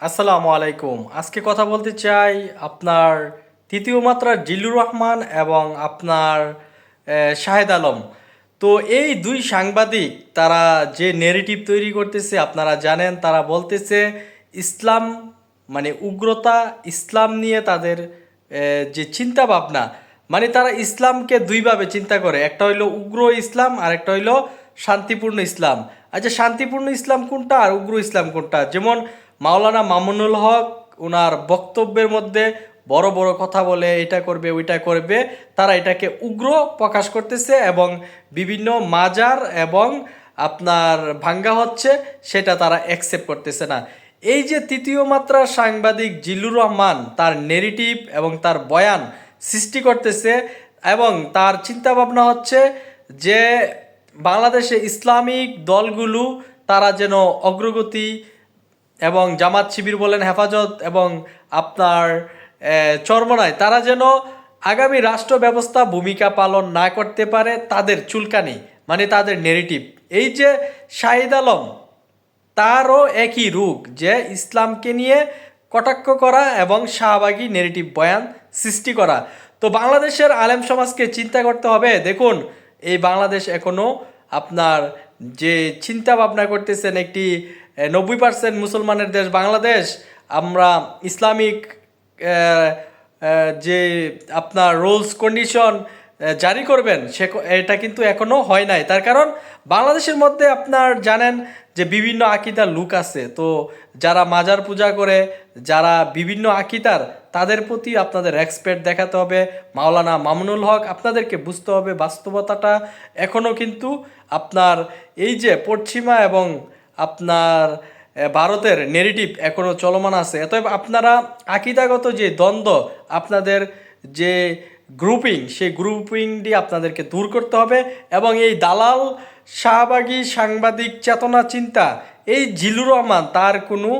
আসসালামু আলাইকুম। আজকে কথা বলতে চাই আপনার তৃতীয় মাত্রার জিল্লুর রহমান এবং আপনার শাহেদ আলম। তো এই দুই সাংবাদিক তারা যে নেরেটিভ তৈরি করতেছে আপনারা জানেন, তারা বলতেছে ইসলাম মানে উগ্রতা, ইসলাম নিয়ে তাদের যে চিন্তা ভাবনা, মানে তারা ইসলামকে দুইভাবে চিন্তা করে, একটা হইলো উগ্র ইসলাম আর একটা হইলো শান্তিপূর্ণ ইসলাম। আচ্ছা, শান্তিপূর্ণ ইসলাম কোনটা আর উগ্র ইসলাম কোনটা? যেমন মাওলানা মামুনুল হক ওনার বক্তব্যের মধ্যে বড় বড় কথা বলে, এটা করবে ওইটা করবে, তারা এটাকে উগ্র প্রকাশ করতেছে এবং বিভিন্ন মাজার এবং আপনার ভাঙ্গা হচ্ছে সেটা তারা অ্যাকসেপ্ট করতেছে না। এই যে তৃতীয় মাত্রার সাংবাদিক জিল্লুর রহমান তার নেরেটিভ এবং তার বয়ান সৃষ্টি করতেছে এবং তার চিন্তা ভাবনা হচ্ছে যে বাংলাদেশে ইসলামিক দলগুলো তারা যেন অগ্রগতি এবং জামাত শিবির বলেন, হেফাজত এবং আপনার চরমনায় তারা যেন আগামী রাষ্ট্র ব্যবস্থা ভূমিকা পালন না করতে পারে, তাদের চুলকানি মানে তাদের নেরেটিভ। এই যে শাহিদ আলম, তারও একই রূপ, যে ইসলামকে নিয়ে কটাক্ষ করা এবং শাহবাগী নেরেটিভ বয়ান সৃষ্টি করা। তো বাংলাদেশের আলেম সমাজকে চিন্তা করতে হবে। দেখুন, এই বাংলাদেশ এখনও আপনার যে চিন্তা ভাবনা করতেছেন একটি 90% মুসলমানের দেশ বাংলাদেশ, আমরা ইসলামিক যে আপনার রুলস কন্ডিশন জারি করবেন এটা কিন্তু এখনও হয় নাই। তার কারণ বাংলাদেশের মধ্যে আপনার জানেন যে বিভিন্ন আকিদার লোক আছে, তো যারা মাজার পূজা করে, যারা বিভিন্ন আকিদার, তাদের প্রতি আপনাদের রেসপেক্ট দেখাতে হবে। মাওলানা মামুনুল হক, আপনাদেরকে বুঝতে হবে বাস্তবতাটা এখনও কিন্তু আপনার এই যে পশ্চিমা এবং আপনার ভারতের নেরেটিভ এখনও চলমান আছে। অতএব আপনারা আকিদাগত যে দ্বন্দ্ব, আপনাদের যে গ্রুপিং, সেই গ্রুপিংটি আপনাদেরকে দূর করতে হবে এবং এই দালাল শাহবাগী সাংবাদিক চেতনা চিন্তা, এই জিল্লুর রহমান তার কোনো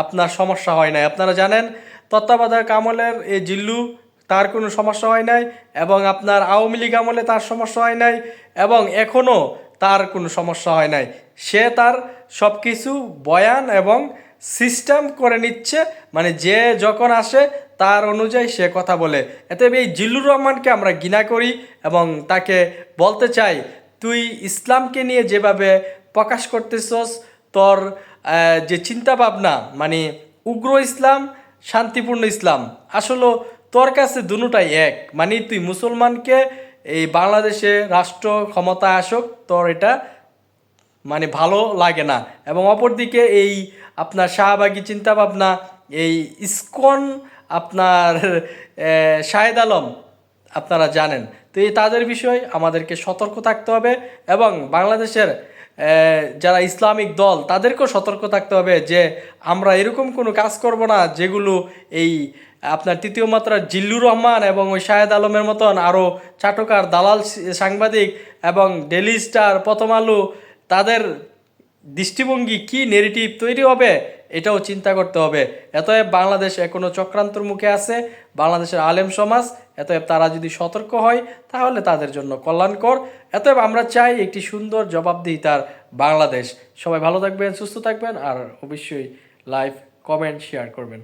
আপনার সমস্যা হয় নাই। আপনারা জানেন তত্ত্বাবধায়ক আমলের এই জিল্লু, তার কোনো সমস্যা হয় নাই এবং আপনার আওয়ামী লীগ আমলে তার সমস্যা হয় নাই এবং এখনও তার কোনো সমস্যা হয় নাই। সে তার সব কিছু বয়ান এবং সিস্টেম করে নিচ্ছে, মানে যে যখন আসে তার অনুযায়ী সে কথা বলে। এতে এই জিল্লুর রহমানকে আমরা ঘৃণা করি এবং তাকে বলতে চাই, তুই ইসলামকে নিয়ে যেভাবে প্রকাশ করতেছস, তোর যে চিন্তা ভাবনা মানে উগ্র ইসলাম, শান্তিপূর্ণ ইসলাম, আসলে তোর কাছে দুটোটাই এক। মানে তুই মুসলমানকে এই বাংলাদেশে রাষ্ট্র ক্ষমতা আসুক, তোর এটা মানে ভালো লাগে না। এবং অপরদিকে এই আপনার শাহবাগী চিন্তাভাবনা, এই ইসকন আপনার শাহেদ আলম, আপনারা জানেন। তো এই তাদের বিষয় আমাদেরকে সতর্ক থাকতে হবে এবং বাংলাদেশের যারা ইসলামিক দল তাদেরকেও সতর্ক থাকতে হবে যে আমরা এরকম কোনো কাজ করব না যেগুলো এই আপনার তৃতীয় মাত্রার জিল্লুর রহমান এবং ওই শাহেদ আলমের মতন আরও চাটকার দালাল সাংবাদিক এবং ডেলি স্টার, প্রথম আলো, তাদের দৃষ্টিভঙ্গি কি নেরেটিভ তৈরি হবে এটাও চিন্তা করতে হবে। এতএব বাংলাদেশ এখনও চক্রান্তর মুখে আছে, বাংলাদেশের আলেম সমাজ, এতএব তারা যদি সতর্ক হয় তাহলে তাদের জন্য কল্যাণকর। এতএব আমরা চাই একটি সুন্দর জবাবদিহিতার বাংলাদেশ। সবাই ভালো থাকবেন, সুস্থ থাকবেন আর অবশ্যই লাইক, কমেন্ট, শেয়ার করবেন।